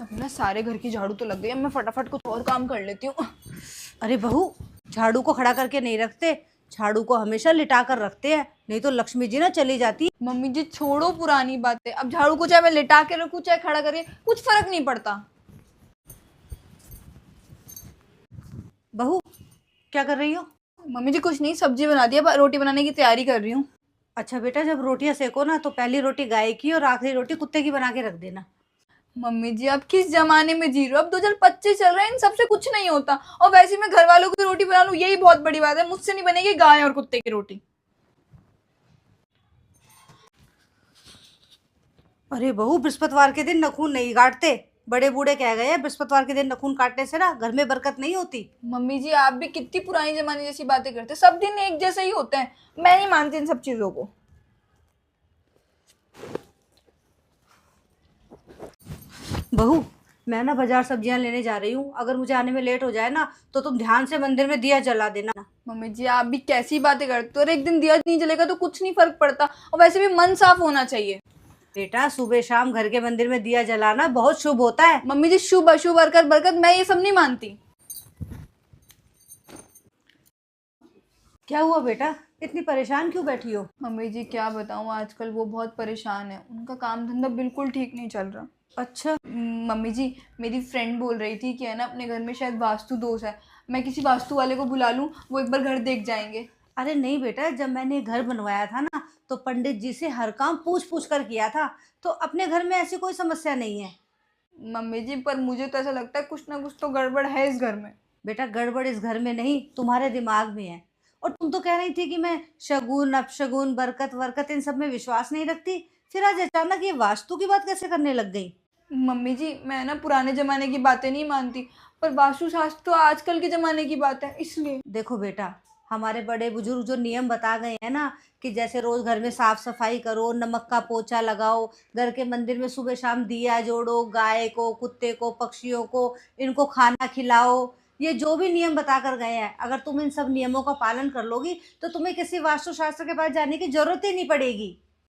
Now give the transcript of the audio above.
अब ना सारे घर की झाड़ू तो लग गई, अब मैं फटाफट कुछ और काम कर लेती हूँ। अरे बहू, झाड़ू को खड़ा करके नहीं रखते, झाड़ू को हमेशा लिटा कर रखते हैं, नहीं तो लक्ष्मी जी ना चली जाती। मम्मी जी छोड़ो पुरानी बातें, अब झाड़ू को चाहे मैं लिटा के रखूँ चाहे खड़ा करके, कुछ फर्क नहीं पड़ता। बहू, क्या कर रही हो? मम्मी जी कुछ नहीं, सब्जी बना दी, अब रोटी बनाने की तैयारी कर रही हूँ। अच्छा बेटा, जब रोटियां सेको ना तो पहली रोटी गाय की और आखिरी रोटी कुत्ते की बना के रख देना। मम्मी जी आप किस जमाने में जी रहे हो? अब 2025 चल रहा है, इन सबसे कुछ नहीं होता। और वैसे मैं घर वालों की रोटी बना लूँ यही बहुत बड़ी बात है, मुझसे नहीं बनेगी गाय और कुत्ते की रोटी। अरे बहू, बृहस्पतिवार के दिन नखून नहीं काटते। बड़े बूढ़े कह गए हैं बृहस्पतिवार के दिन नखून काटने से ना घर में बरकत नहीं होती। मम्मी जी आप भी कितनी पुरानी जमाने जैसी बातें करते, सब दिन एक जैसे ही होते हैं। मैं नहीं मानती इन सब चीजों को। बहू, मैं ना बाजार सब्जियां लेने जा रही हूँ, अगर मुझे आने में लेट हो जाए ना तो तुम ध्यान से मंदिर में दिया जला देना। मम्मी जी आप भी कैसी बातें करते हो? और एक दिन दिया नहीं जलेगा तो कुछ नहीं फर्क पड़ता, और वैसे भी मन साफ होना चाहिए। बेटा, सुबह शाम घर के मंदिर में दिया जलाना बहुत शुभ होता है। मम्मी जी शुभ अशुभ बरकत बरकत, मैं ये सब नहीं मानती। क्या हुआ बेटा, इतनी परेशान क्यों बैठी हो? मम्मी जी क्या बताऊँ, आजकल वो बहुत परेशान है, उनका काम धंधा बिल्कुल ठीक नहीं चल रहा। अच्छा। मम्मी जी मेरी फ्रेंड बोल रही थी कि है ना अपने घर में शायद वास्तु दोष है, मैं किसी वास्तु वाले को बुला लूँ, वो एक बार घर देख जाएंगे। अरे नहीं बेटा, जब मैंने घर बनवाया था ना तो पंडित जी से हर काम पूछ पूछ कर किया था, तो अपने घर में ऐसी कोई समस्या नहीं है। मम्मी जी पर मुझे तो ऐसा लगता है कुछ ना कुछ तो गड़बड़ है इस घर में। बेटा, गड़बड़ इस घर में नहीं, तुम्हारे दिमाग में है। और तुम तो कह रही थी कि मैं शगुन अपशगुन बरकत वरकत इन सब में विश्वास नहीं रखती, फिर आज अचानक ये वास्तु की बात कैसे करने लग गई? मम्मी जी मैं ना पुराने ज़माने की बातें नहीं मानती, पर वास्तुशास्त्र तो आजकल के ज़माने की बात है इसलिए। देखो बेटा, हमारे बड़े बुजुर्ग जो नियम बता गए हैं ना, कि जैसे रोज घर में साफ सफाई करो, नमक का पोछा लगाओ, घर के मंदिर में सुबह शाम दिया जोड़ो, गाय को, कुत्ते को, पक्षियों को, इनको खाना खिलाओ, ये जो भी नियम बता कर गए हैं, अगर तुम इन सब नियमों का पालन कर लोगी तो तुम्हें किसी वास्तुशास्त्र के पास जाने की जरूरत ही नहीं पड़ेगी।